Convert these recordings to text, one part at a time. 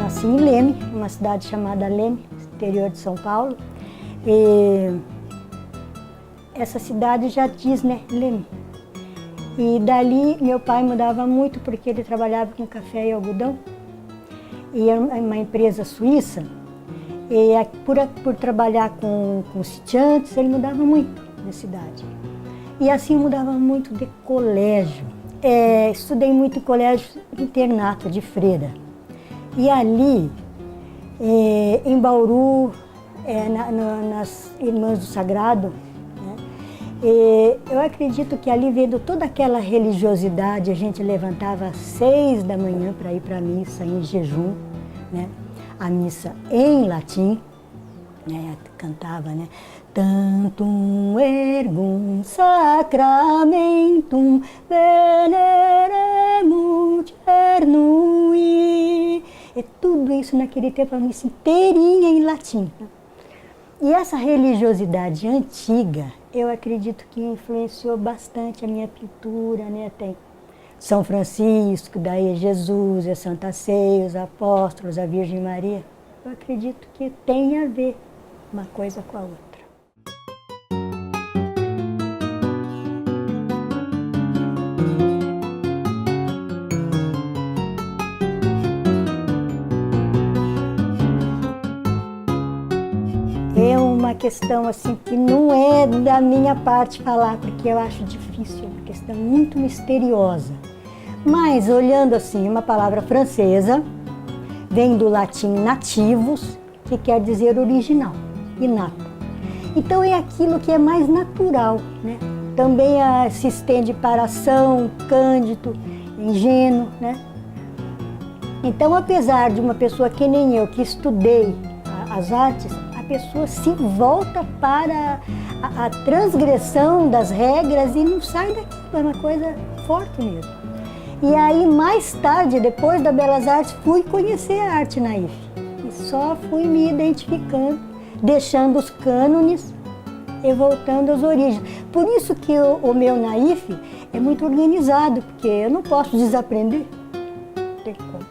nasci em Leme, uma cidade chamada Leme, interior de São Paulo. E essa cidade já diz, né, Leme. E dali meu pai mudava muito porque ele trabalhava com café e algodão. E era uma empresa suíça. E por trabalhar com sitiantes, ele mudava muito de cidade. E assim mudava muito de colégio. Estudei muito em colégio internato de freira. E ali, em Bauru, nas Irmãs do Sagrado, né, eu acredito que ali, vendo toda aquela religiosidade, a gente levantava às 6 da manhã para ir para a missa em jejum, né? A missa em latim, né? Cantava, né? Tantum ergum sacramentum veneremur cernui. E tudo isso naquele tempo, a missa inteirinha em latim. E essa religiosidade antiga, eu acredito que influenciou bastante a minha pintura, né? Tem São Francisco, daí Jesus, a Santa Ceia, os apóstolos, a Virgem Maria. Eu acredito que tem a ver uma coisa com a outra. É uma questão assim que não é da minha parte falar, porque eu acho difícil, é uma questão muito misteriosa. Mas olhando assim, uma palavra francesa, vem do latim nativus, que quer dizer original, inato. Então é aquilo que é mais natural, né? Também se estende para ação, cândido, ingênuo, né? Então, apesar de uma pessoa que nem eu, que estudei as artes, a pessoa se volta para a transgressão das regras e não sai daquilo, é uma coisa forte mesmo. E aí, mais tarde, depois da Belas Artes, fui conhecer a arte naif. E só fui me identificando, deixando os cânones e voltando às origens. Por isso que o meu naif é muito organizado, porque eu não posso desaprender. Não tem como.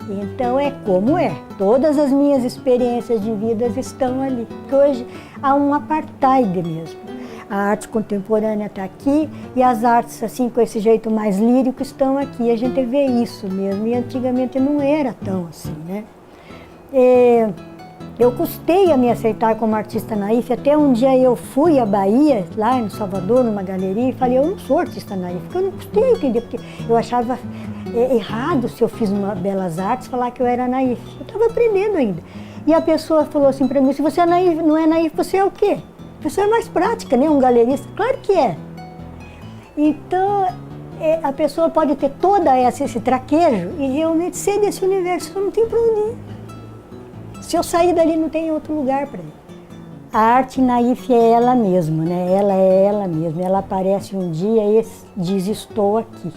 Então é como é. Todas as minhas experiências de vida estão ali. Porque hoje há um apartheid mesmo. A arte contemporânea está aqui e as artes, assim, com esse jeito mais lírico, estão aqui. A gente vê isso mesmo. E antigamente não era tão assim, né? Eu custei a me aceitar como artista naif. Até um dia eu fui à Bahia, lá em Salvador, numa galeria, e falei, eu não sou artista naif. Porque eu não custei a entender, porque eu achava errado, se eu fiz uma Belas Artes, falar que eu era naif. Eu estava aprendendo ainda. E a pessoa falou assim para mim, se você é naif, não é naif, você é o quê? Você é mais prática, né? Um galerista. Claro que é. Então, a pessoa pode ter toda esse traquejo e realmente ser desse universo. Eu não tenho para onde ir. Se eu sair dali, não tem outro lugar para ir. A arte naif é ela mesma, né? Ela é ela mesma. Ela aparece um dia e diz, estou aqui.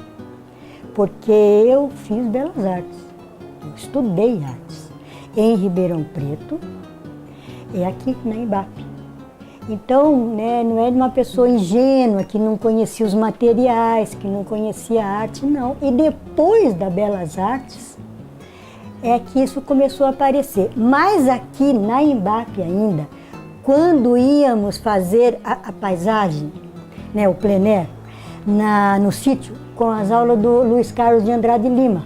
Porque eu fiz Belas Artes. Eu estudei artes. Em Ribeirão Preto e aqui na Embape. Então, né, não é de uma pessoa ingênua, que não conhecia os materiais, que não conhecia a arte, não. E depois da Belas Artes, é que isso começou a aparecer. Mas aqui na Embape ainda, quando íamos fazer a paisagem, né, o plein air, no sítio, com as aulas do Luiz Carlos de Andrade Lima,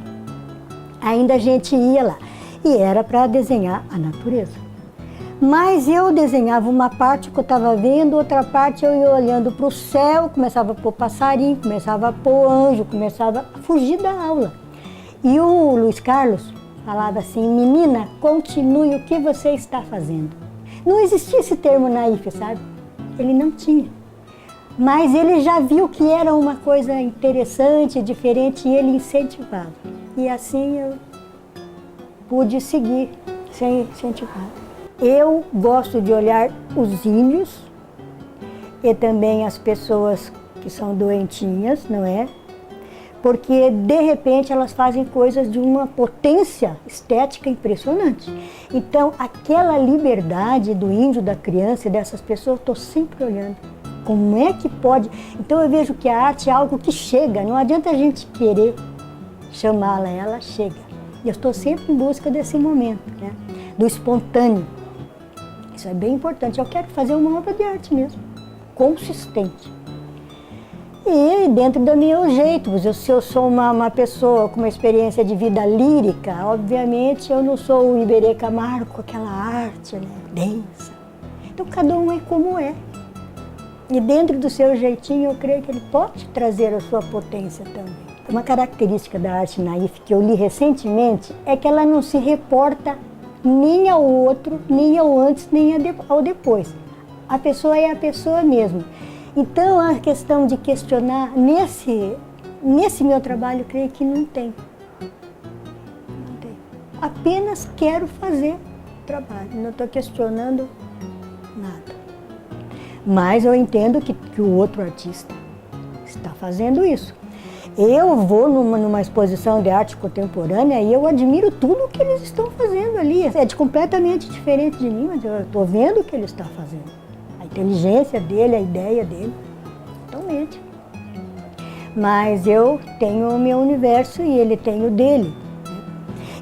ainda a gente ia lá. E era para desenhar a natureza. Mas eu desenhava uma parte que eu estava vendo, outra parte eu ia olhando para o céu, começava a pôr passarinho, começava a pôr anjo, começava a fugir da aula. E o Luiz Carlos falava assim, menina, continue o que você está fazendo. Não existia esse termo naif, sabe? Ele não tinha. Mas ele já viu que era uma coisa interessante, diferente, e ele incentivava. E assim eu pude seguir sem incentivar. Eu gosto de olhar os índios e também as pessoas que são doentinhas, não é? Porque, de repente, elas fazem coisas de uma potência estética impressionante. Então, aquela liberdade do índio, da criança e dessas pessoas, eu estou sempre olhando. Como é que pode? Então, eu vejo que a arte é algo que chega, não adianta a gente querer chamá-la, ela chega. E eu estou sempre em busca desse momento, né? Do espontâneo. Isso é bem importante. Eu quero fazer uma obra de arte mesmo, consistente. E dentro do meu jeito, se eu sou uma pessoa com uma experiência de vida lírica, obviamente eu não sou o Iberê Camargo com aquela arte, né, densa. Então cada um é como é. E dentro do seu jeitinho eu creio que ele pode trazer a sua potência também. Uma característica da arte naif que eu li recentemente é que ela não se reporta nem ao outro, nem ao antes, nem ao depois. A pessoa é a pessoa mesmo. Então, a questão de questionar, nesse meu trabalho, eu creio que não tem. Não tem. Apenas quero fazer o trabalho, não estou questionando nada. Mas eu entendo que o outro artista está fazendo isso. Eu vou numa exposição de arte contemporânea e eu admiro tudo o que eles estão fazendo ali. É completamente diferente de mim, mas eu estou vendo o que ele está fazendo. A inteligência dele, a ideia dele, totalmente. Mas eu tenho o meu universo e ele tem o dele.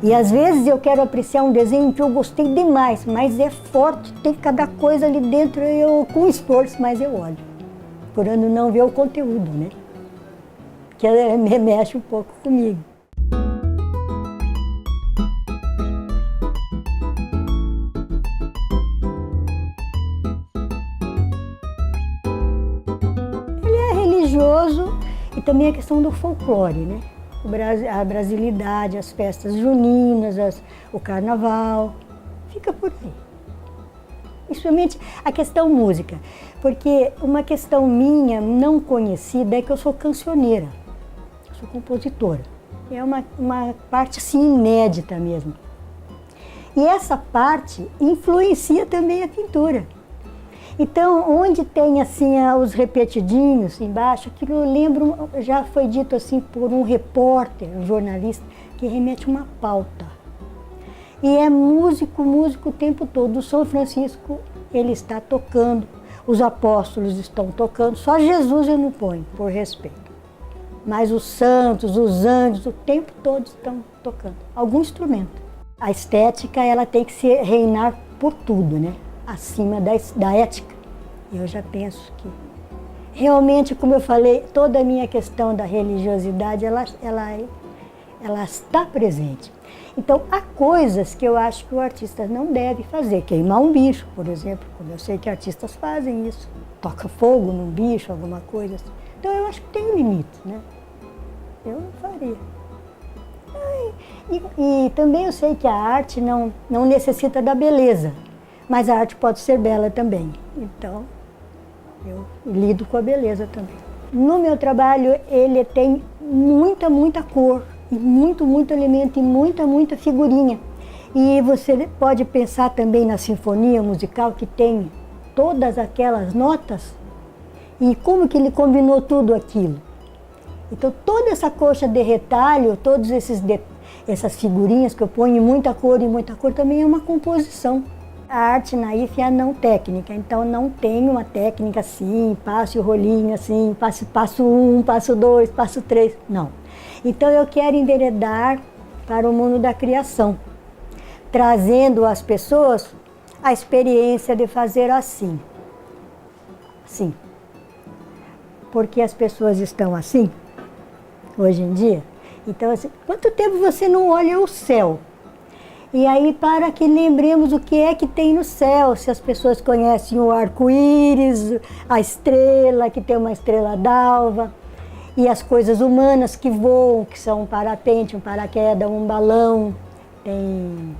E às vezes eu quero apreciar um desenho que eu gostei demais, mas é forte, tem cada coisa ali dentro, eu com esforço, mas eu olho, procurando não ver o conteúdo, né? Que mexe um pouco comigo. Ele é religioso e também a questão do folclore, né? A brasilidade, as festas juninas, o carnaval, fica por aí. Principalmente a questão música, porque uma questão minha não conhecida é que eu sou cancioneira. Sou compositora. É uma parte assim inédita mesmo. E essa parte influencia também a pintura. Então, onde tem assim os repetidinhos embaixo, aquilo eu lembro, já foi dito assim por um repórter, um jornalista, que remete uma pauta. E é músico o tempo todo. O São Francisco, ele está tocando, os apóstolos estão tocando, só Jesus eu não ponho, por respeito. Mas os santos, os anjos, o tempo todo estão tocando algum instrumento. A estética, ela tem que se reinar por tudo, né? Acima da ética. Eu já penso que realmente, como eu falei, toda a minha questão da religiosidade, ela está presente. Então, há coisas que eu acho que o artista não deve fazer. Queimar um bicho, por exemplo, como eu sei que artistas fazem isso. Toca fogo num bicho, alguma coisa assim. Então, eu acho que tem limites, né? Eu não faria. E também eu sei que a arte não necessita da beleza, mas a arte pode ser bela também. Então, eu lido com a beleza também. No meu trabalho, ele tem muita cor, e muito elemento, e muita figurinha. E você pode pensar também na sinfonia musical, que tem todas aquelas notas, e como que ele combinou tudo aquilo. Então, toda essa coxa de retalho, todas essas figurinhas que eu ponho em muita cor, também é uma composição. A arte naif é a não técnica, então não tem uma técnica assim, passe o rolinho assim, passo 1, passo 2, passo 3, não. Então eu quero enveredar para o mundo da criação, trazendo às pessoas a experiência de fazer assim. Sim. Porque as pessoas estão assim, hoje em dia. Então, assim, quanto tempo você não olha o céu? E aí, para que lembremos o que é que tem no céu, se as pessoas conhecem o arco-íris, a estrela, que tem uma estrela d'alva, e as coisas humanas que voam, que são um parapente, um paraquedas, um balão, tem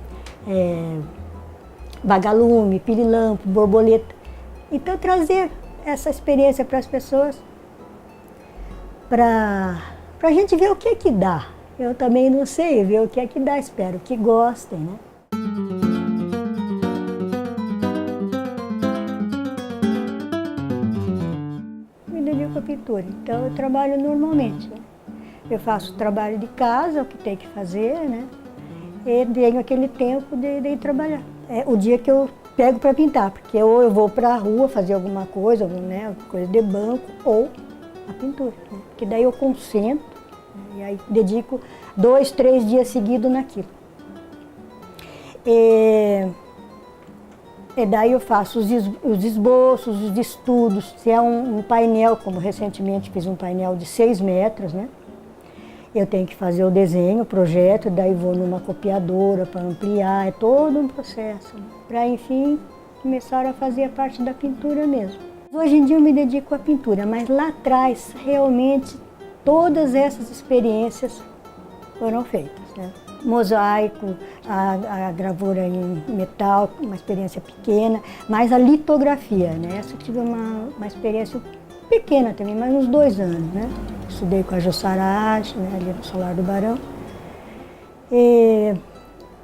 vagalume, pirilampo, borboleta. Então, trazer essa experiência para as pessoas, para a gente ver o que é que dá. Eu também não sei, ver o que é que dá, espero que gostem, né? Me dedico à pintura, então eu trabalho normalmente, né? Eu faço trabalho de casa, o que tem que fazer, né? E tenho aquele tempo de ir trabalhar. É o dia que eu pego para pintar, porque ou eu vou para a rua fazer alguma coisa, né? Coisa de banco, ou a pintura, né? Porque daí eu concentro, né? E aí dedico 2, 3 dias seguidos naquilo. E daí eu faço os esboços, os estudos. Se é um painel, como recentemente fiz um painel de 6 metros, né? Eu tenho que fazer o desenho, o projeto, daí vou numa copiadora para ampliar, é todo um processo, né? Para, enfim, começar a fazer a parte da pintura mesmo. Hoje em dia eu me dedico à pintura, mas lá atrás, realmente, todas essas experiências foram feitas, né? Mosaico, a gravura em metal, uma experiência pequena, mas a litografia, né? Essa eu tive uma experiência pequena também, mas uns 2 anos, né? Estudei com a Jussarage, né, ali no Solar do Barão. E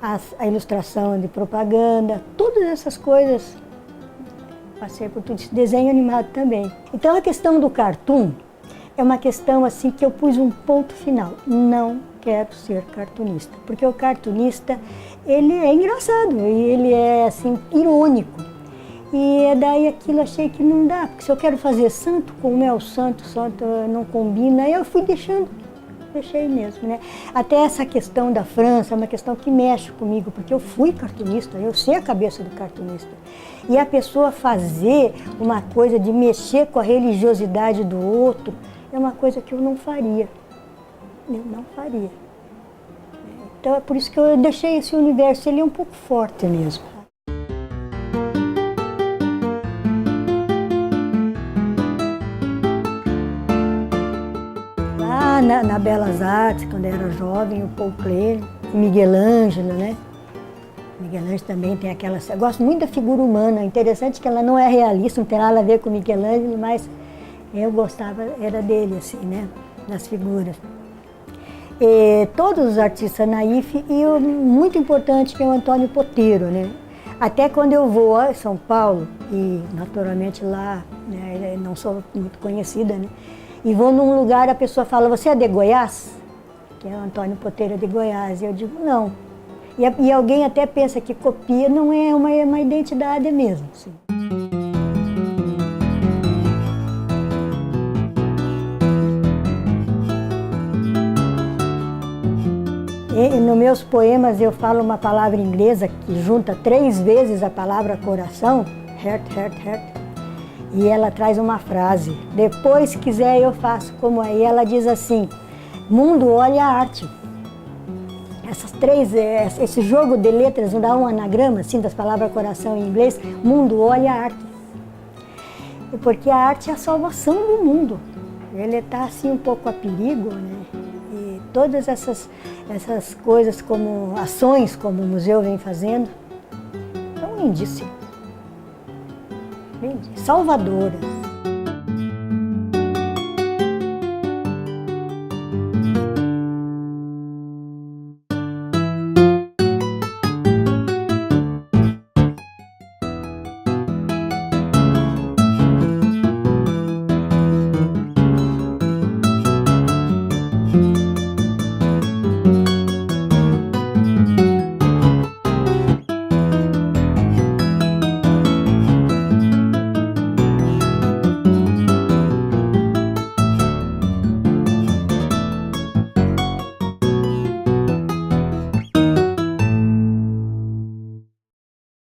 a ilustração de propaganda, todas essas coisas, passei por tudo isso, desenho animado também. Então a questão do cartoon é uma questão assim que eu pus um ponto final. Não quero ser cartunista, porque o cartunista, ele é engraçado, ele é assim, irônico. E daí aquilo achei que não dá, porque se eu quero fazer santo, como é o santo não combina, aí eu fui deixei mesmo, né? Até essa questão da França é uma questão que mexe comigo, porque eu fui cartunista, eu sei a cabeça do cartunista. E a pessoa fazer uma coisa de mexer com a religiosidade do outro é uma coisa que eu não faria. Eu não faria. Então é por isso que eu deixei esse universo, ele é um pouco forte mesmo. Lá na Belas Artes, quando eu era jovem, o Paul Klee, Miguel Ângelo, né? Miguel Ângelo também tem aquela... Eu gosto muito da figura humana, interessante que ela não é realista, não tem nada a ver com Miguel Ângelo, mas eu gostava, era dele, assim, né? Das figuras. E todos os artistas naif, e o muito importante que é o Antônio Poteiro, né? Até quando eu vou a São Paulo, e naturalmente lá, né, não sou muito conhecida, né? E vou num lugar, a pessoa fala, você é de Goiás? Que é o Antônio Poteiro de Goiás. E eu digo, não. E alguém até pensa que copia, não é uma identidade mesmo, assim. E nos meus poemas eu falo uma palavra inglesa que junta 3 vezes a palavra coração, heart, heart, heart, e ela traz uma frase, depois se quiser eu faço como aí, ela diz assim, mundo olha a arte. Esse jogo de letras, não dá um anagrama assim das palavras coração em inglês, mundo olha a arte. Porque a arte é a salvação do mundo, ele está assim um pouco a perigo, né? E todas essas coisas, como ações como o museu vem fazendo, são lindíssimas, salvadoras.